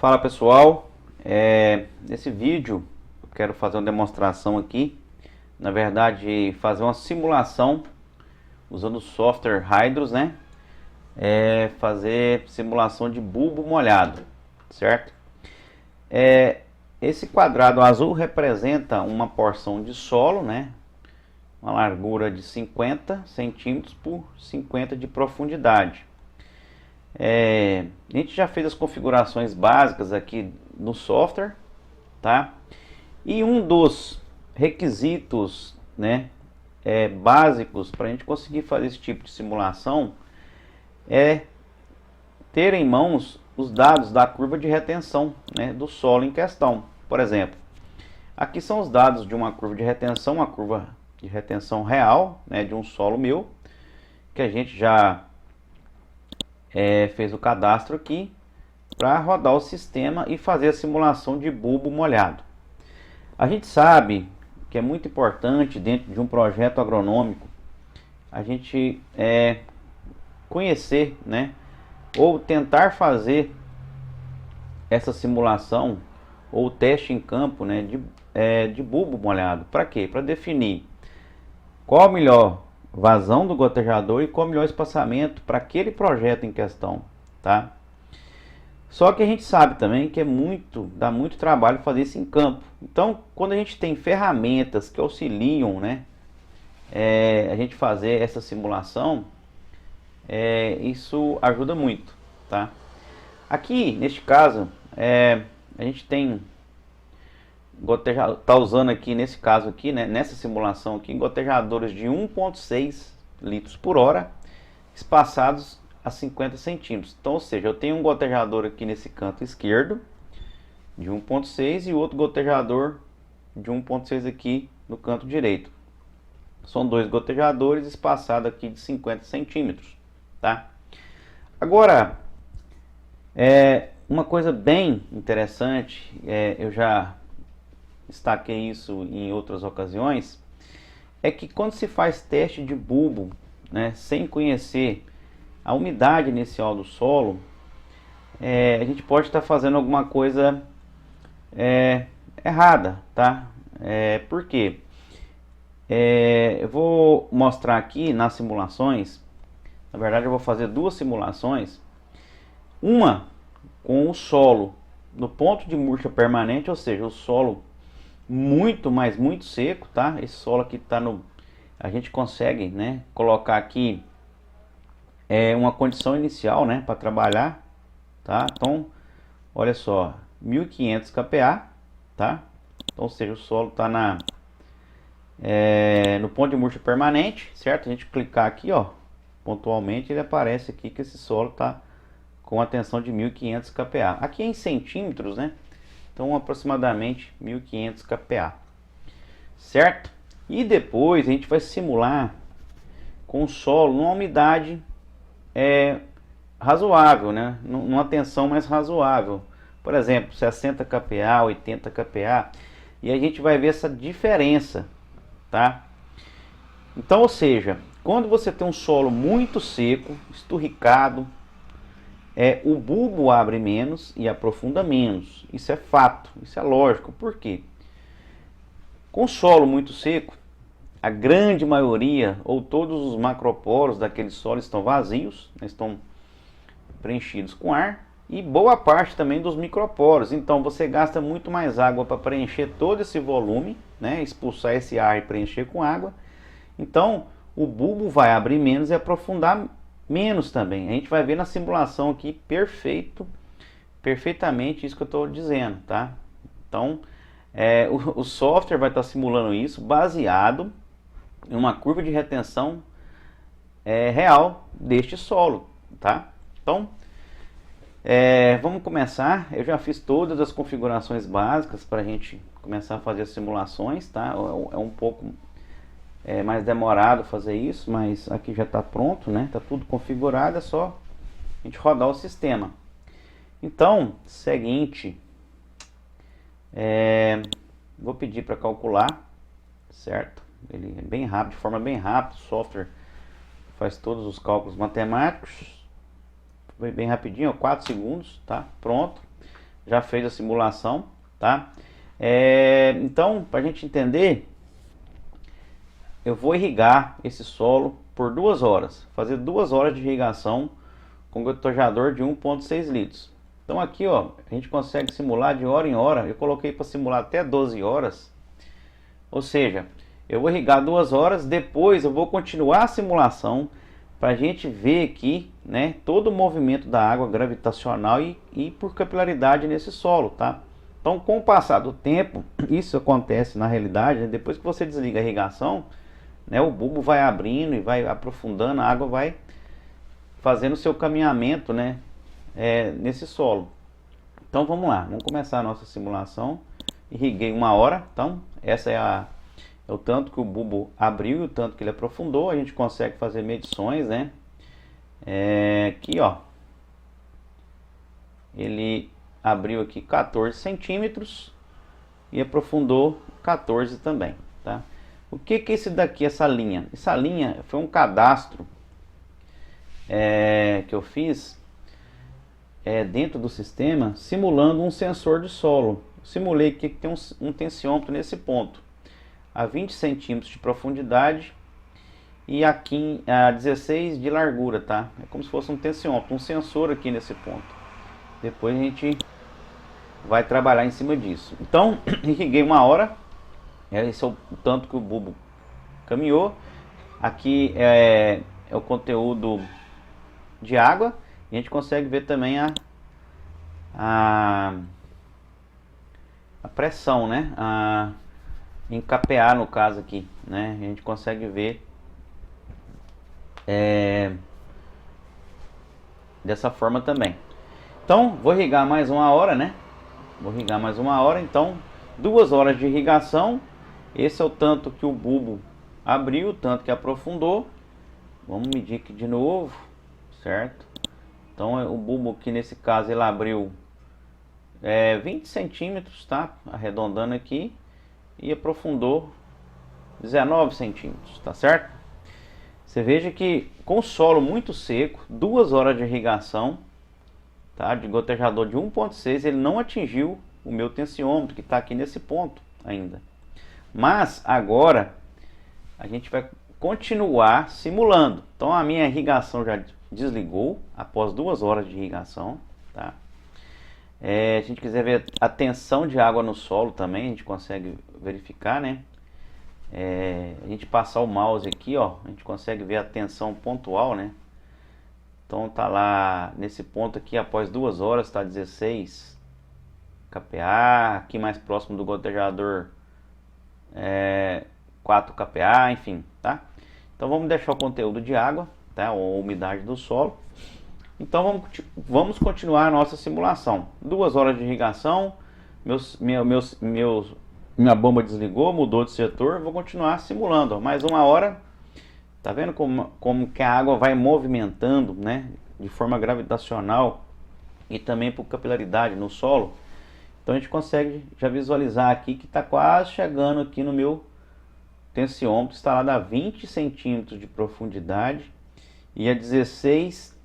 Fala pessoal, nesse vídeo eu quero fazer uma demonstração aqui, na verdade fazer uma simulação usando o software Hydros, né? Fazer simulação de bulbo molhado, certo? Esse quadrado azul representa uma porção de solo, né? Uma largura de 50 centímetros por 50 de profundidade. A gente já fez as configurações básicas aqui no software, tá? E um dos requisitos, né, básicos para a gente conseguir fazer esse tipo de simulação é ter em mãos os dados da curva de retenção, né, do solo em questão. Por exemplo, aqui são os dados de uma curva de retenção, uma curva de retenção real, né, de um solo meu, que a gente já fez o cadastro aqui para rodar o sistema e fazer a simulação de bulbo molhado. A gente sabe que é muito importante dentro de um projeto agronômico a gente conhecer, né, ou tentar fazer essa simulação ou teste em campo, né, de bulbo molhado. Para quê? Para definir qual a melhor vazão do gotejador e qual o melhor espaçamento para aquele projeto em questão, tá? Só que a gente sabe também que dá muito trabalho fazer isso em campo. Então, quando a gente tem ferramentas que auxiliam, né, a gente fazer essa simulação, isso ajuda muito, tá? Aqui, neste caso, a gente tem tá usando aqui nesse caso aqui, né, nessa simulação aqui, gotejadores de 1,6 litros por hora, espaçados a 50 centímetros. Então, ou seja, eu tenho um gotejador aqui nesse canto esquerdo de 1,6 e outro gotejador de 1,6 aqui no canto direito. São dois gotejadores espaçados aqui de 50 centímetros, tá? Agora, uma coisa bem interessante, eu já destaquei isso em outras ocasiões, é que quando se faz teste de bulbo, né, sem conhecer a umidade inicial do solo, a gente pode estar fazendo alguma coisa errada, tá? Por quê? Eu vou mostrar aqui nas simulações, na verdade eu vou fazer duas simulações, uma com o solo no ponto de murcha permanente, ou seja, o solo muito seco, tá? Esse solo aqui tá a gente consegue, né, colocar aqui uma condição inicial, né, para trabalhar, tá? Então, olha só, 1500 kPa, tá? Então, ou seja, o solo tá no ponto de murcha permanente, certo? A gente clicar aqui, ó, pontualmente, ele aparece aqui que esse solo tá com a tensão de 1500 kPa. Aqui é em centímetros, né? Então, aproximadamente 1500 kPa, certo? E depois a gente vai simular com o solo numa umidade razoável, né? Numa tensão mais razoável. Por exemplo, 60 kPa, 80 kPa. E a gente vai ver essa diferença, tá? Então, ou seja, quando você tem um solo muito seco, esturricado, o bulbo abre menos e aprofunda menos. Isso é fato, isso é lógico. Por quê? Com solo muito seco, a grande maioria ou todos os macroporos daquele solo estão vazios, né, estão preenchidos com ar, e boa parte também dos microporos. Então você gasta muito mais água para preencher todo esse volume, né, expulsar esse ar e preencher com água. Então o bulbo vai abrir menos e aprofundar menos também. A gente vai ver na simulação aqui perfeitamente isso que eu estou dizendo, tá? Então o software vai estar simulando isso baseado em uma curva de retenção real deste solo, tá? Então vamos começar. Eu já fiz todas as configurações básicas para a gente começar a fazer as simulações, tá? É um pouco mais demorado fazer isso, mas aqui já está pronto, né? Tá tudo configurado, é só a gente rodar o sistema. Então, seguinte, vou pedir para calcular, certo? Ele é bem rápido, de forma bem rápida, o software faz todos os cálculos matemáticos, foi bem rapidinho, 4 segundos, tá? Pronto. já fez a simulação, tá? Então, para a gente entender, eu vou irrigar esse solo por 2 horas, fazer 2 horas de irrigação com gotejador de 1,6 litros. Então aqui, ó, a gente consegue simular de hora em hora. Eu coloquei para simular até 12 horas. Ou seja, eu vou irrigar 2 horas, depois eu vou continuar a simulação para a gente ver aqui, né, todo o movimento da água gravitacional e por capilaridade nesse solo, tá? Então, com o passar do tempo, isso acontece na realidade, né, depois que você desliga a irrigação, né, o bulbo vai abrindo e vai aprofundando, a água vai fazendo o seu caminhamento, né, nesse solo. Então vamos lá, vamos começar a nossa simulação. Irriguei 1 hora, então essa é o tanto que o bulbo abriu e o tanto que ele aprofundou. A gente consegue fazer medições, né? Aqui, ó, ele abriu aqui 14 centímetros e aprofundou 14 também, tá? O que que é esse daqui, essa linha? Essa linha foi um cadastro que eu fiz dentro do sistema, simulando um sensor de solo. Simulei que tem um tensiômetro nesse ponto, a 20 centímetros de profundidade e aqui a 16 de largura, tá? É como se fosse um tensiômetro, um sensor aqui nesse ponto. Depois a gente vai trabalhar em cima disso. Então, irriguei 1 hora, esse é o tanto que o bulbo caminhou. Aqui é o conteúdo de água. E a gente consegue ver também a pressão, né? Em kPa no caso aqui, né? A gente consegue ver dessa forma também. Então, vou irrigar mais 1 hora, né? Vou irrigar mais 1 hora, então 2 horas de irrigação. Esse é o tanto que o bulbo abriu, o tanto que aprofundou. Vamos medir aqui de novo, certo? Então o bulbo aqui nesse caso ele abriu 20 centímetros, tá? Arredondando aqui, e aprofundou 19 centímetros, tá certo? Você veja que com o solo muito seco, 2 horas de irrigação, tá? De gotejador de 1,6, ele não atingiu o meu tensiômetro que está aqui nesse ponto ainda. Mas agora a gente vai continuar simulando. Então a minha irrigação já desligou após 2 horas de irrigação, tá? Se a gente quiser ver a tensão de água no solo também, a gente consegue verificar, né? A gente passar o mouse aqui, ó, a gente consegue ver a tensão pontual, né? Então tá lá nesse ponto aqui, após 2 horas, tá 16 kPa, aqui mais próximo do gotejador 4 kPa, enfim, tá? Então vamos deixar o conteúdo de água, tá? A umidade do solo. Então vamos continuar a nossa simulação. 2 horas de irrigação, minha bomba desligou, mudou de setor, vou continuar simulando. Ó, mais 1 hora, tá vendo como que a água vai movimentando, né? De forma gravitacional e também por capilaridade no solo. Então a gente consegue já visualizar aqui que está quase chegando aqui no meu tensiômetro instalado a 20 centímetros de profundidade e a 16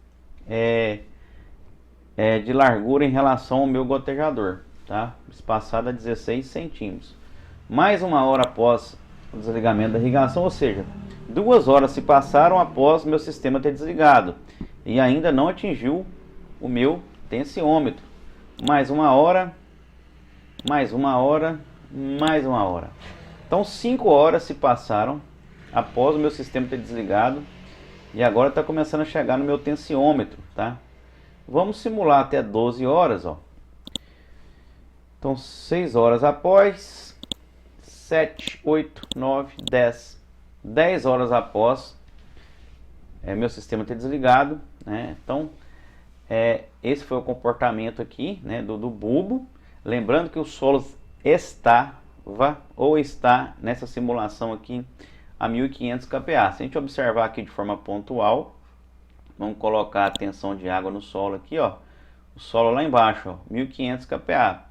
de largura em relação ao meu gotejador, tá? Espaçado a 16 centímetros. Mais 1 hora após o desligamento da irrigação, ou seja, 2 horas se passaram após meu sistema ter desligado e ainda não atingiu o meu tensiômetro. Mais 1 hora, mais 1 hora, mais 1 hora. Então 5 horas se passaram após o meu sistema ter desligado e agora está começando a chegar no meu tensiômetro, tá? Vamos simular até 12 horas, ó. Então 6 horas após, 7, 8, 9, 10. 10 horas após meu sistema ter desligado, né? Então esse foi o comportamento aqui, né, do bulbo. Lembrando que o solo está nessa simulação aqui a 1500 kPa. Se a gente observar aqui de forma pontual, vamos colocar a tensão de água no solo aqui, ó. O solo lá embaixo, ó, 1500 kPa.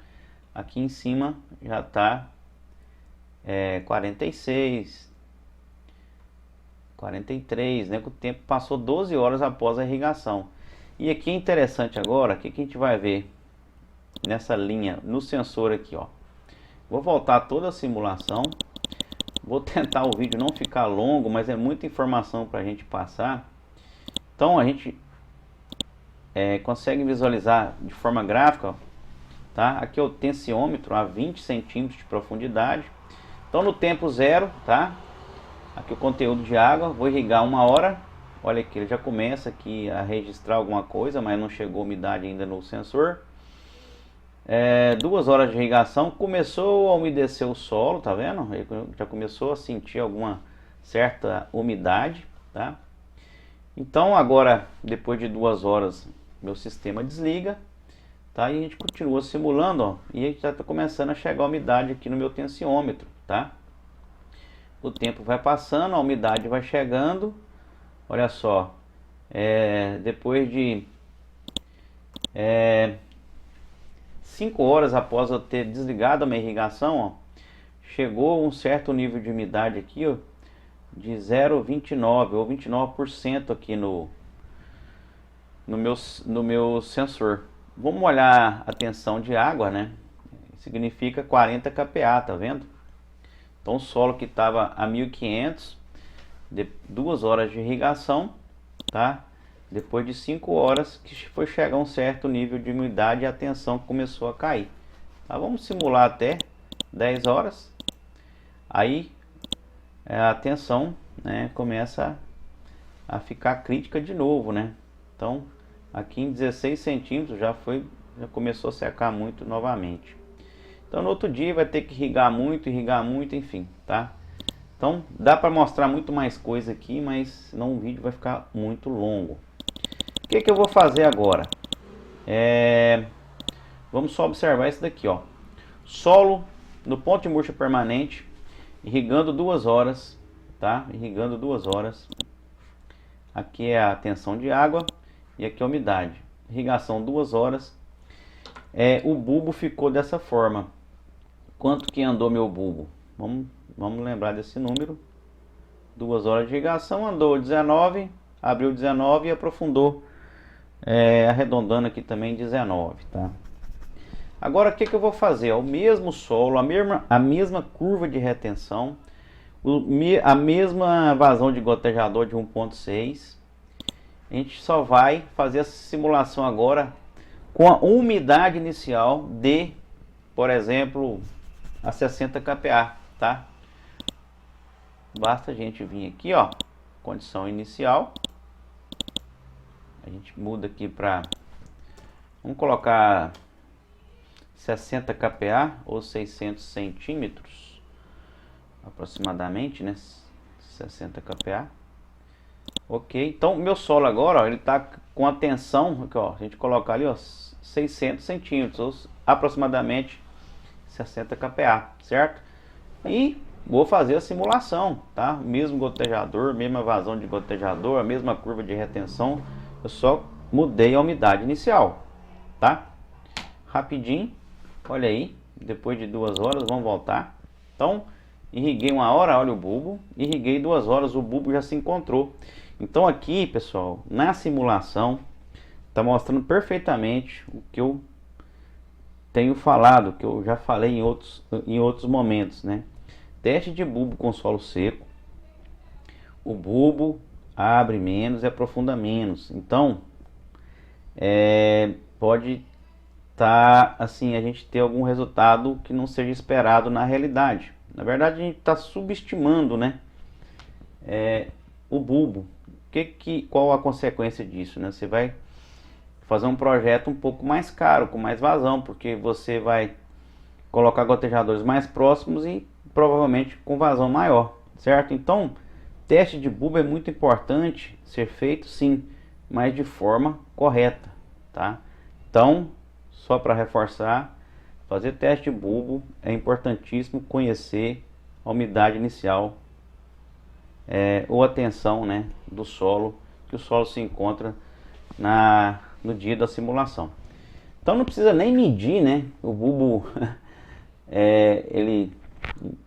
Aqui em cima já está 46, 43, né? Que o tempo passou 12 horas após a irrigação. E aqui é interessante agora, o que a gente vai ver nessa linha no sensor aqui, ó. Vou voltar toda a simulação. Vou tentar o vídeo não ficar longo, mas é muita informação para a gente passar. Então a gente consegue visualizar de forma gráfica, ó, tá? Aqui é o tensiômetro a 20 centímetros de profundidade. Então no tempo zero, tá? Aqui o conteúdo de água, vou irrigar 1 hora. Olha aqui, ele já começa aqui a registrar alguma coisa, mas não chegou umidade ainda no sensor. 2 horas de irrigação, começou a umedecer o solo, tá vendo? Ele já começou a sentir alguma certa umidade, tá? Então agora, depois de 2 horas, meu sistema desliga, tá? E a gente continua simulando, ó, e a gente já está começando a chegar a umidade aqui no meu tensiômetro, tá? O tempo vai passando, a umidade vai chegando. Olha só, depois de 5 horas após eu ter desligado a minha irrigação, ó, chegou um certo nível de umidade aqui, ó, de 0,29 ou 29% aqui no meu sensor. Vamos olhar a tensão de água, né? Significa 40 kPa, tá vendo? Então o solo que estava a 1500, 2 horas de irrigação, tá? Depois de 5 horas que foi chegar a um certo nível de umidade e a tensão começou a cair. Tá? Vamos simular até 10 horas. Aí a tensão, né, começa a ficar crítica de novo, né? Então aqui em 16 centímetros já começou a secar muito novamente. Então no outro dia vai ter que irrigar muito, enfim, tá? Então dá para mostrar muito mais coisa aqui, mas senão o vídeo vai ficar muito longo. O que eu vou fazer agora? Vamos só observar isso daqui, ó. Solo no ponto de murcha permanente, irrigando 2 horas, tá? Irrigando 2 horas. Aqui é a tensão de água e aqui a umidade. Irrigação 2 horas. O bulbo ficou dessa forma. Quanto que andou meu bulbo? Vamos lembrar desse número. 2 horas de irrigação, andou 19, abriu 19 e aprofundou, arredondando aqui também 19, tá? Agora o que eu vou fazer? O mesmo solo, a mesma curva de retenção, a mesma vazão de gotejador de 1,6. A gente só vai fazer essa simulação agora com a umidade inicial de, por exemplo, a 60 kPa, tá? Basta a gente vir aqui, ó, condição inicial. A gente muda aqui para, vamos colocar 60 kPa ou 600 centímetros aproximadamente, né? 60 kPa. Ok, então meu solo agora, ó, ele tá com a tensão aqui, ó, a gente colocar ali, ó, 600 centímetros ou aproximadamente 60 kPa, certo? E vou fazer a simulação, tá? Mesmo gotejador, mesma vazão de gotejador, a mesma curva de retenção, eu só mudei a umidade inicial, tá? Rapidinho, olha aí, depois de 2 horas, vamos voltar. Então, irriguei 1 hora, olha o bulbo, irriguei 2 horas, o bulbo já se encontrou. Então aqui, pessoal, na simulação, está mostrando perfeitamente o que eu tenho falado, que eu já falei em outros momentos, né? Teste de bulbo com solo seco. O bulbo abre menos e aprofunda menos. Então, pode estar assim, a gente ter algum resultado que não seja esperado na realidade. Na verdade, a gente está subestimando, né? O bulbo. Qual a consequência disso, né? Você vai fazer um projeto um pouco mais caro, com mais vazão, porque você vai colocar gotejadores mais próximos e provavelmente com vazão maior, certo? Então, teste de bulbo é muito importante ser feito, sim, mas de forma correta, tá? Então, só para reforçar, fazer teste de bulbo é importantíssimo conhecer a umidade inicial ou a tensão, né, do solo, que o solo se encontra no dia da simulação. Então não precisa nem medir, né, o bulbo. Ele,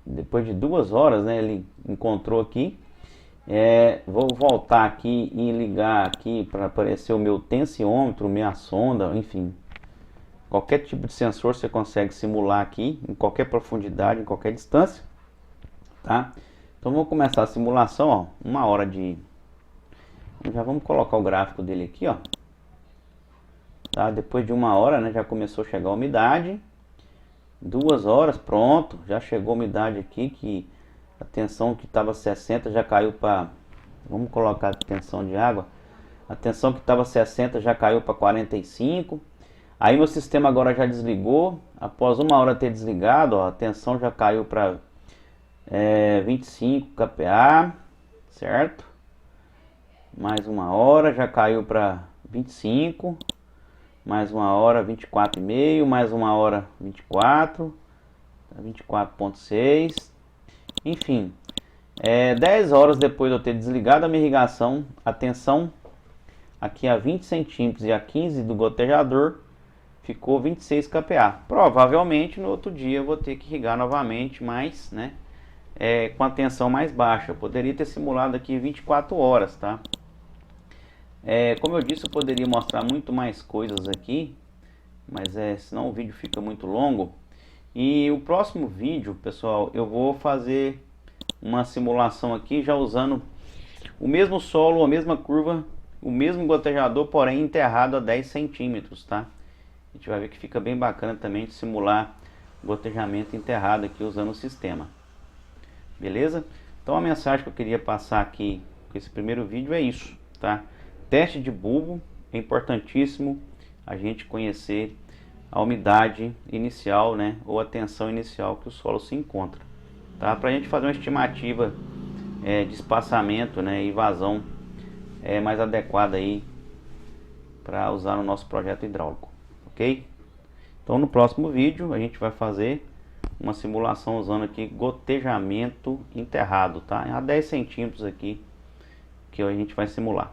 depois de 2 horas, né, ele encontrou aqui. Vou voltar aqui e ligar aqui para aparecer o meu tensiômetro, minha sonda, enfim, Qualquer tipo de sensor você consegue simular aqui, em qualquer profundidade, em qualquer distância, tá? Então vamos começar a simulação, ó, 1 hora de... Já vamos colocar o gráfico dele aqui, ó. Tá? Depois de 1 hora, né, já começou a chegar a umidade. 2 horas, pronto, já chegou a umidade aqui, que a tensão que estava 60 já caiu para... Vamos colocar a tensão de água. A tensão que estava 60 já caiu para 45. Aí meu sistema agora já desligou. Após 1 hora ter desligado, ó, a tensão já caiu para 25 kPa, certo? Mais 1 hora já caiu para 25. Mais 1 hora 24,5. Mais 1 hora 24. 24,6. Enfim, 10 horas depois de eu ter desligado a minha irrigação, a tensão aqui a 20 centímetros e a 15 do gotejador ficou 26 kPa. Provavelmente no outro dia eu vou ter que irrigar novamente, mas né, com a tensão mais baixa. Eu poderia ter simulado aqui 24 horas, tá? Como eu disse, eu poderia mostrar muito mais coisas aqui, mas senão o vídeo fica muito longo. E o próximo vídeo, pessoal, eu vou fazer uma simulação aqui já usando o mesmo solo, a mesma curva, o mesmo gotejador, porém enterrado a 10 centímetros, tá? A gente vai ver que fica bem bacana também de simular gotejamento enterrado aqui usando o sistema. Beleza? Então a mensagem que eu queria passar aqui com esse primeiro vídeo é isso, tá? Teste de bulbo, é importantíssimo a gente conhecer a umidade inicial, né, ou a tensão inicial que o solo se encontra, tá? Para a gente fazer uma estimativa de espaçamento, né, e vazão mais adequada aí para usar no nosso projeto hidráulico, ok? Então no próximo vídeo a gente vai fazer uma simulação usando aqui gotejamento enterrado, tá? A 10 centímetros aqui que a gente vai simular.